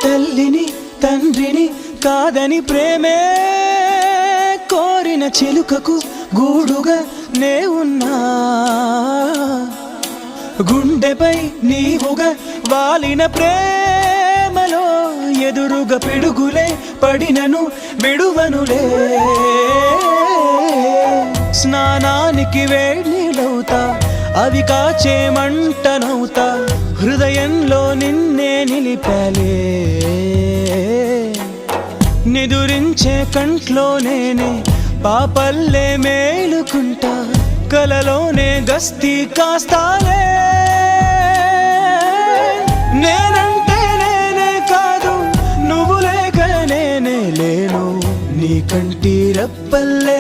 తల్లిని తండ్రిని కాదని ప్రేమే కోరిన చిలుకకు గూడుగా నే ఉన్నా గుండెపై నీవుగా వాలిన ప్రేమలో ఎదురుగా పిడుగులే పడినను విడువనులే స్నానానికి వేడినవుతా అవి కాచే మంటనవుతా హృదయంలో నిన్నే నిలిపాలే నిదురించే కంట్లో నేనే పాపల్లే మేలుకుంటా కలలోనే గస్తీ కాస్తాలే నేనంటే నేనే కాదు నువ్వు లేక నేనే లేను నీ కంటి రెప్పల్లే